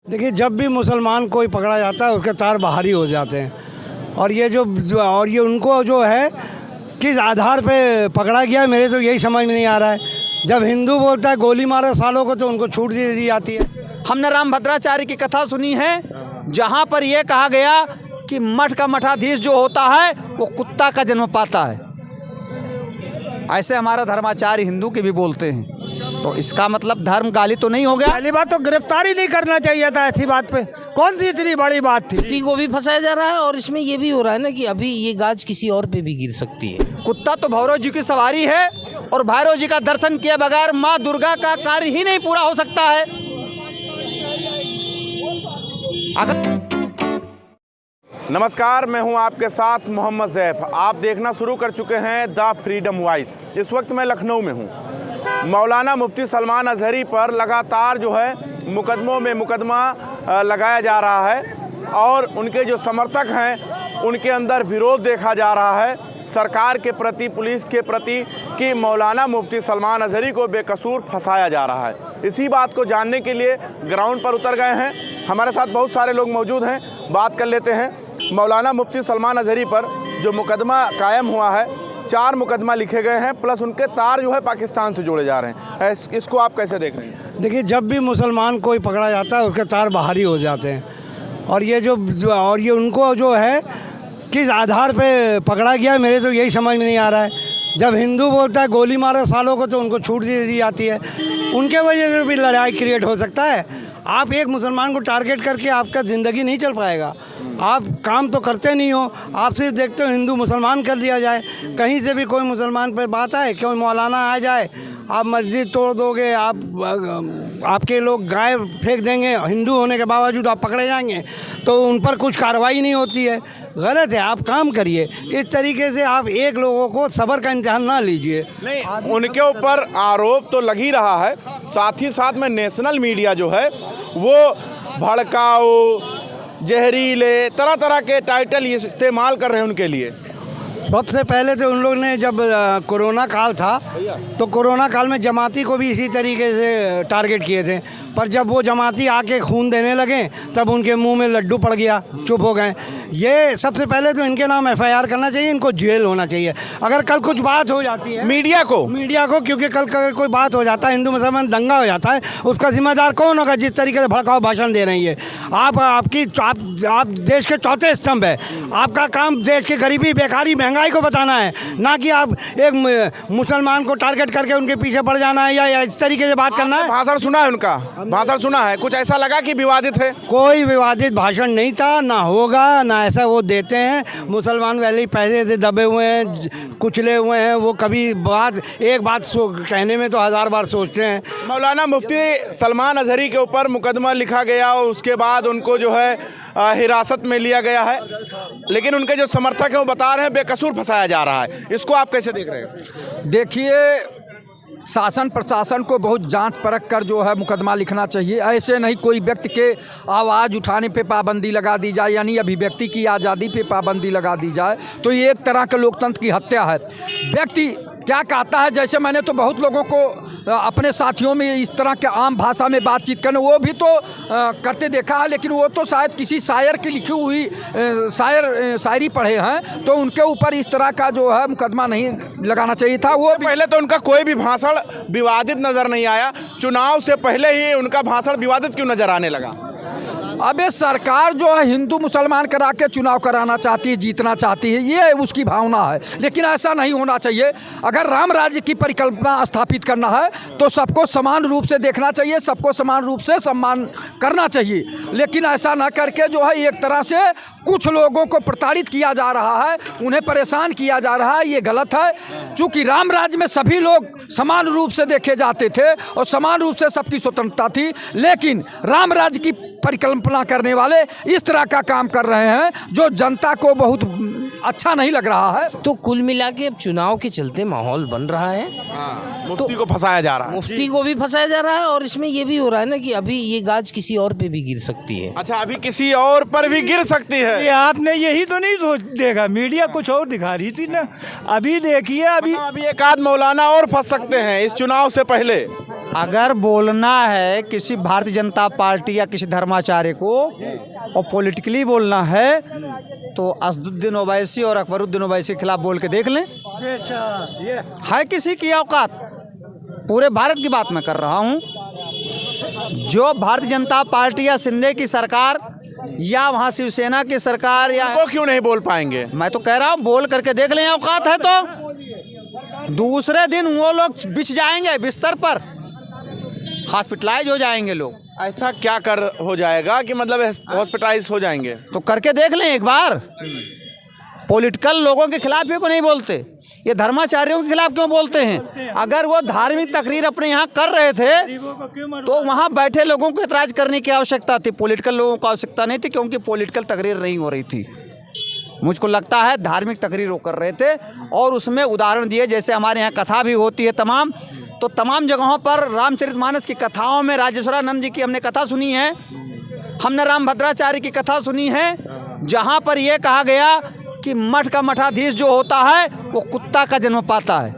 देखिए, जब भी मुसलमान कोई पकड़ा जाता है उसके तार बाहर ही हो जाते हैं। और ये उनको जो है किस आधार पे पकड़ा गया, मेरे तो यही समझ में नहीं आ रहा है। जब हिंदू बोलता है गोली मारो सालों को, तो उनको छूट दे दी जाती है। हमने राम भद्राचार्य की कथा सुनी है, जहाँ पर यह कहा गया कि मठ का मठाधीश जो होता है वो कुत्ता का जन्म पाता है। ऐसे हमारा धर्माचार्य हिंदू के भी बोलते हैं, तो इसका मतलब धर्म गाली तो नहीं हो गया। पहली बात तो गिरफ्तारी नहीं करना चाहिए था ऐसी बात पे। कौन सी इतनी बड़ी बात थी? कुत्ती को भी फंसाया जा रहा है और इसमें ये भी हो रहा है ना कि अभी ये गाज किसी और पे भी गिर सकती है। कुत्ता तो भैरव जी की सवारी है, और भैरव जी का दर्शन किए बगैर माँ दुर्गा का कार्य ही नहीं पूरा हो सकता है। नमस्कार, मैं हूं आपके साथ मोहम्मद ज़ैफ। आप देखना शुरू कर चुके हैं द फ्रीडम वॉइस। इस वक्त मैं लखनऊ में हूं। मौलाना मुफ्ती सलमान अजहरी पर लगातार जो है मुकदमों में मुकदमा लगाया जा रहा है, और उनके जो समर्थक हैं उनके अंदर विरोध देखा जा रहा है सरकार के प्रति, पुलिस के प्रति, कि मौलाना मुफ्ती सलमान अजहरी को बेकसूर फंसाया जा रहा है। इसी बात को जानने के लिए ग्राउंड पर उतर गए हैं। हमारे साथ बहुत सारे लोग मौजूद हैं, बात कर लेते हैं। मौलाना मुफ्ती सलमान अजहरी पर जो मुकदमा कायम हुआ है, 4 मुकदमा लिखे गए हैं, प्लस उनके तार जो है पाकिस्तान से जोड़े जा रहे हैं। इसको आप कैसे देख रहे हैं? देखिए, जब भी मुसलमान कोई पकड़ा जाता है उसके तार बाहर ही हो जाते हैं। और ये उनको जो है किस आधार पे पकड़ा गया, मेरे तो यही समझ में नहीं आ रहा है। जब हिंदू बोलता है गोली मारो सालों को, तो उनको छूट दे दी जाती है। उनके वजह से भी लड़ाई क्रिएट हो सकता है। आप एक मुसलमान को टारगेट करके आपका ज़िंदगी नहीं चल पाएगा। आप काम तो करते नहीं हो, आप सिर्फ देखते हो हिंदू मुसलमान कर दिया जाए। कहीं से भी कोई मुसलमान पर बात आए, कोई मौलाना आ जाए, आप मस्जिद तोड़ दोगे, आपके लोग गाय फेंक देंगे, हिंदू होने के बावजूद आप पकड़े जाएंगे, तो उन पर कुछ कार्रवाई नहीं होती है। गलत है, आप काम करिए। इस तरीके से आप एक लोगों को सब्र का इम्तिहान ना लीजिए। नहीं, उनके ऊपर आरोप तो लग ही रहा है, साथ ही साथ में नेशनल मीडिया जो है वो भड़काऊ, जहरीले, तरह तरह के टाइटल इस्तेमाल कर रहे हैं उनके लिए। सबसे पहले तो उन लोग ने, जब कोरोना काल था, तो कोरोना काल में जमाती को भी इसी तरीके से टारगेट किए थे। पर जब वो जमाती आके खून देने लगे, तब उनके मुंह में लड्डू पड़ गया, चुप हो गए। ये सबसे पहले तो इनके नाम FIR करना चाहिए, इनको जेल होना चाहिए। अगर कल कुछ बात हो जाती है मीडिया को, क्योंकि कल अगर कोई बात हो जाता है, हिंदू मुसलमान दंगा हो जाता है, उसका जिम्मेदार कौन होगा? जिस तरीके से भड़काऊ भाषण दे रही है आप देश के चौथे स्तंभ है। आपका काम देश की गरीबी, बेकारी, महंगाई को बताना है, ना कि आप एक मुसलमान को टारगेट करके उनके पीछे पड़ जाना है या इस तरीके से बात करना है। भाषण सुना है उनका? भाषण सुना है? कुछ ऐसा लगा कि विवादित है? कोई विवादित भाषण नहीं था, ना होगा, ना ऐसा वो देते हैं। मुसलमान वैसे पहले से दबे हुए हैं, कुचले हुए हैं। वो कभी एक बात कहने में तो 1000 बार सोचते हैं। मौलाना मुफ्ती सलमान अजहरी के ऊपर मुकदमा लिखा गया और उसके बाद उनको जो है हिरासत में लिया गया है, लेकिन उनके जो समर्थक हैं वो बता रहे हैं बेकसूर फंसाया जा रहा है। इसको आप कैसे देख रहे हैं? देखिए, शासन प्रशासन को बहुत जांच परख कर जो है मुकदमा लिखना चाहिए। ऐसे नहीं कोई व्यक्ति के आवाज़ उठाने पे पाबंदी लगा दी जाए, यानी अभिव्यक्ति की आज़ादी पे पाबंदी लगा दी जाए, तो ये एक तरह के लोकतंत्र की हत्या है। व्यक्ति क्या कहता है, जैसे मैंने तो बहुत लोगों को अपने साथियों में इस तरह के आम भाषा में बातचीत करने, वो भी तो करते देखा है, लेकिन वो तो शायद किसी शायर की लिखी हुई शायरी पढ़े हैं, तो उनके ऊपर इस तरह का जो है मुकदमा नहीं लगाना चाहिए था। वो पहले तो उनका कोई भी भाषण विवादित नज़र नहीं आया, चुनाव से पहले ही उनका भाषण विवादित क्यों नज़र आने लगा? अबे सरकार जो है हिंदू मुसलमान करा के चुनाव कराना चाहती है, जीतना चाहती है, ये उसकी भावना है, लेकिन ऐसा नहीं होना चाहिए। अगर राम राज्य की परिकल्पना स्थापित करना है तो सबको समान रूप से देखना चाहिए, सबको समान रूप से सम्मान करना चाहिए, लेकिन ऐसा ना करके जो है एक तरह से कुछ लोगों को प्रताड़ित किया जा रहा है, उन्हें परेशान किया जा रहा है। ये गलत है, चूँकि राम राज्य में सभी लोग समान रूप से देखे जाते थे और समान रूप से सबकी स्वतंत्रता थी, लेकिन राम राज्य की परिकल्पना करने वाले इस तरह का काम कर रहे हैं जो जनता को बहुत अच्छा नहीं लग रहा है। तो कुल मिला के अब चुनाव के चलते माहौल बन रहा है। मुफ्ती को फंसाया जा रहा है। मुफ्ती को भी फंसाया जा रहा है और इसमें ये भी हो रहा है ना कि अभी ये गाज किसी और पे भी गिर सकती है। अच्छा, अभी किसी और पर भी गिर सकती है। ये आपने यही तो नहीं सोच देगा, मीडिया कुछ और दिखा रही थी ना। अभी देखिए, अभी एक आध मौलाना और फंस सकते हैं इस चुनाव से पहले। अगर बोलना है किसी भारतीय जनता पार्टी या किसी धर्माचार्य को और पॉलिटिकली बोलना है तो असदुद्दीन ओवैसी और अकबरुद्दीन ओवैसी के खिलाफ बोल के देख लें। है किसी की औकात? पूरे भारत की बात मैं कर रहा हूं। जो भारतीय जनता पार्टी या शिंदे की सरकार या वहां शिवसेना की सरकार या वो क्यों नहीं बोल पाएंगे? मैं तो कह रहा हूं बोल करके देख लें, औकात है तो। दूसरे दिन वो लोग बिछ जाएंगे बिस्तर पर, हॉस्पिटलाइज हो जाएंगे लोग। ऐसा क्या कर हो जाएगा कि मतलब हॉस्पिटलाइज हो जाएंगे? तो करके देख लें एक बार। पॉलिटिकल लोगों के खिलाफ क्यों नहीं बोलते? ये धर्माचार्यों के खिलाफ क्यों बोलते हैं? अगर वो धार्मिक तकरीर अपने यहाँ कर रहे थे तो वहाँ बैठे लोगों को एतराज़ करने की आवश्यकता थी, पॉलिटिकल लोगों को आवश्यकता नहीं थी, क्योंकि पॉलिटिकल तकरीर नहीं हो रही थी। मुझको लगता है धार्मिक तकरीर वो कर रहे थे और उसमें उदाहरण दिए। जैसे हमारे यहाँ कथा भी होती है तमाम जगहों पर रामचरितमानस की कथाओं में राजेश्वरानंद जी की हमने कथा सुनी है, हमने रामभद्राचार्य की कथा सुनी है, जहाँ पर यह कहा गया कि मठ का मठाधीश जो होता है वो कुत्ता का जन्म पाता है।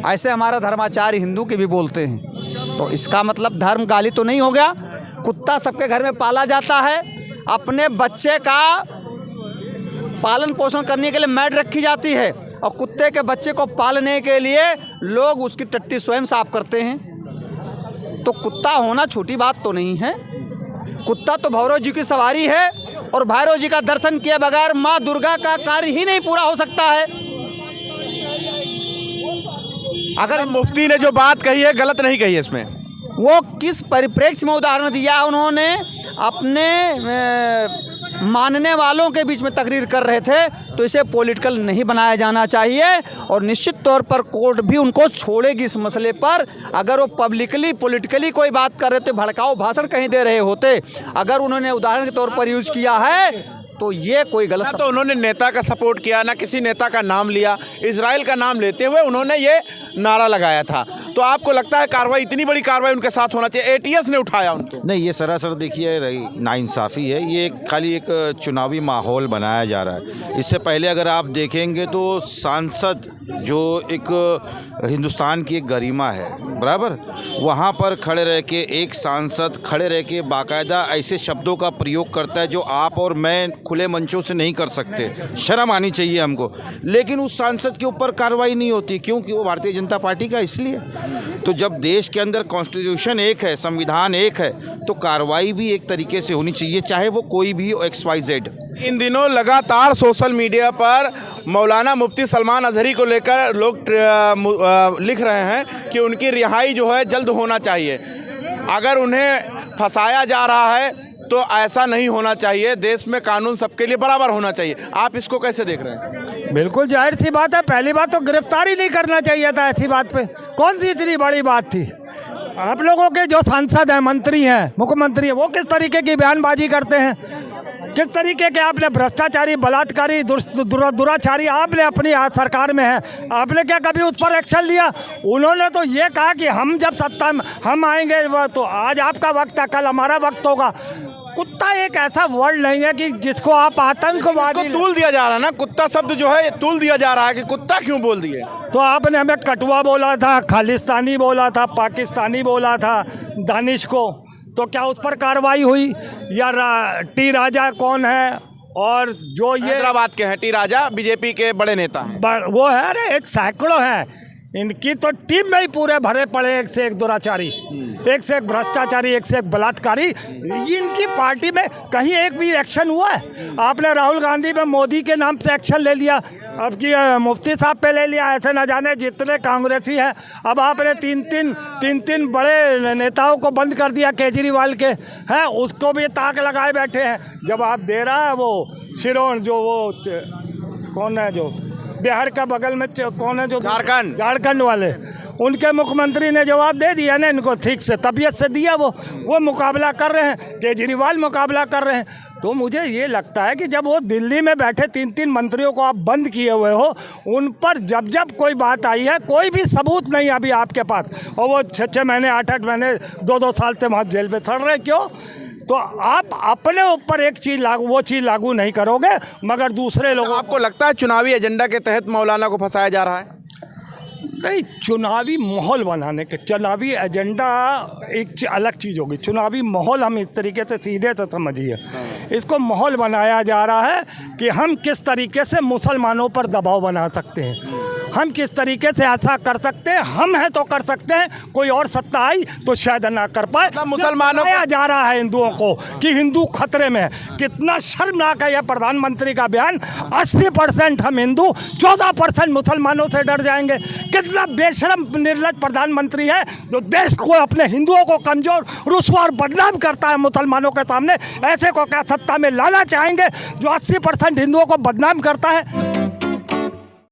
ऐसे हमारा धर्माचार्य हिंदू के भी बोलते हैं। तो इसका मतलब धर्म गाली तो नहीं हो गया? कुत्ता सबके घर में पाला जाता है, अपने बच्चे का पालन पोषण करने के लिए मैड रखी जाती है और कुत्ते के बच्चे को पालने के लिए लोग उसकी टट्टी स्वयं साफ करते हैं। तो कुत्ता होना छोटी बात तो नहीं है। कुत्ता तो भैरव जी की सवारी है और भैरव जी का दर्शन किए बगैर माँ दुर्गा का कार्य ही नहीं पूरा हो सकता है। अगर मुफ्ती ने जो बात कही है गलत नहीं कही है, इसमें वो किस परिप्रेक्ष्य में उदाहरण दिया उन्होंने, अपने मानने वालों के बीच में तकरीर कर रहे थे, तो इसे पॉलिटिकल नहीं बनाया जाना चाहिए और निश्चित तौर पर कोर्ट भी उनको छोड़ेगी इस मसले पर। अगर वो पब्लिकली पॉलिटिकली कोई बात कर रहे थे, भड़काऊ भाषण कहीं दे रहे होते, अगर उन्होंने उदाहरण के तौर पर यूज़ किया है तो ये कोई गलत। तो उन्होंने नेता का सपोर्ट किया, ना किसी नेता का नाम लिया, इजराइल का नाम लेते हुए उन्होंने ये नारा लगाया था। तो आपको लगता है कार्रवाई, इतनी बड़ी कार्रवाई उनके साथ होना चाहिए? एटीएस ने उठाया उनको? नहीं, ये सरासर देखिए नाइंसाफ़ी है। ये खाली एक चुनावी माहौल बनाया जा रहा है। इससे पहले अगर आप देखेंगे तो सांसद जो एक हिंदुस्तान की एक गरिमा है, बराबर, वहाँ पर खड़े रह के एक सांसद खड़े रह के बाकायदा ऐसे शब्दों का प्रयोग करता है जो आप और मैं खुले मंचों से नहीं कर सकते। शर्म आनी चाहिए हमको। लेकिन उस सांसद के ऊपर कार्रवाई नहीं होती, क्योंकि वो भारतीय जनता पार्टी का। इसलिए तो जब देश के अंदर कॉन्स्टिट्यूशन एक है, संविधान एक है, तो कार्रवाई भी एक तरीके से होनी चाहिए, चाहे वो कोई भी XYZ। इन दिनों लगातार सोशल मीडिया पर मौलाना मुफ्ती सलमान अजहरी को लेकर लोग लिख रहे हैं कि उनकी रिहाई जो है जल्द होना चाहिए। अगर उन्हें फंसाया जा रहा है तो ऐसा नहीं होना चाहिए। देश में कानून सबके लिए बराबर होना चाहिए। आप इसको कैसे देख रहे हैं? बिल्कुल जाहिर सी बात है। पहली बात तो गिरफ्तारी नहीं करना चाहिए था ऐसी बात पे। कौन सी इतनी बड़ी बात थी? आप लोगों के जो सांसद हैं, मंत्री हैं, मुख्यमंत्री हैं, वो किस तरीके की बयानबाजी करते हैं, किस तरीके के आपने भ्रष्टाचारी, बलात्कारी, दुराचारी आपने अपनी सरकार में है, आपने क्या कभी उस पर एक्शन लिया? उन्होंने तो ये कहा कि हम जब सत्ता में हम आएंगे तो आज आपका वक्त है, कल हमारा वक्त होगा। कुत्ता एक ऐसा वर्ड नहीं है कि जिसको आप आतंकवादी तूल दिया जा रहा है ना। कुत्ता शब्द जो है तूल दिया जा रहा है कि कुत्ता क्यों बोल दिए? तो आपने हमें कटुआ बोला था, खालिस्तानी बोला था, पाकिस्तानी बोला था दानिश को, तो क्या उस पर कार्रवाई हुई? या टी राजा कौन है? और जो ये हैदराबाद के हैं टी राजा, बीजेपी के बड़े नेता हैं, वो है, अरे एक सैकड़ों हैं। इनकी तो टीम में ही पूरे भरे पड़े, एक से एक दुराचारी, एक से एक भ्रष्टाचारी, एक से एक बलात्कारी। इनकी पार्टी में कहीं एक भी एक्शन हुआ है? आपने राहुल गांधी पे मोदी के नाम से एक्शन ले लिया, अब की मुफ्ती साहब पे ले लिया, ऐसे न जाने जितने कांग्रेसी हैं। अब आपने तीन तीन बड़े नेताओं को बंद कर दिया केजरीवाल के, हैं, उसको भी ताक लगाए बैठे हैं। जब आप दे रहा है वो शिरोन, जो वो कौन है, जो बिहार का बगल में कौन है, जो झारखंड वाले, उनके मुख्यमंत्री ने जवाब दे दिया ना इनको, ठीक से तबीयत से दिया, वो मुकाबला कर रहे हैं, केजरीवाल मुकाबला कर रहे हैं। तो मुझे ये लगता है कि जब वो दिल्ली में बैठे 3-3 मंत्रियों को आप बंद किए हुए हो, उन पर जब जब कोई बात आई है, कोई भी सबूत नहीं अभी आपके पास, और वो 6-6 महीने 8-8 महीने 2-2 साल से वहाँ जेल में सड़ रहे, क्यों? तो आप अपने ऊपर एक चीज़ वो चीज़ लागू नहीं करोगे, मगर दूसरे लोगों आपको लगता है चुनावी एजेंडा के तहत मौलाना को फंसाया जा रहा है? नहीं, चुनावी माहौल बनाने के, चुनावी एजेंडा एक अलग चीज़ होगी। चुनावी माहौल हम इस तरीके से सीधे से समझिए, इसको माहौल बनाया जा रहा है कि हम किस तरीके से मुसलमानों पर दबाव बना सकते हैं, हम किस तरीके से ऐसा कर सकते हैं, हम हैं तो कर सकते हैं, कोई और सत्ता आई तो शायद ना कर पाए। मुसलमानों को जा रहा है हिंदुओं को कि हिंदू खतरे में, कितना शर्मनाक है यह प्रधानमंत्री का बयान। 80% हम हिंदू, 14% मुसलमानों से डर जाएंगे। कितना बेशरम निर्लज्ज प्रधानमंत्री है जो देश को, अपने हिंदुओं को कमजोर, रुसवा और बदनाम करता है मुसलमानों के सामने। ऐसे को क्या सत्ता में लाना चाहेंगे जो 80% हिंदुओं को बदनाम करता है?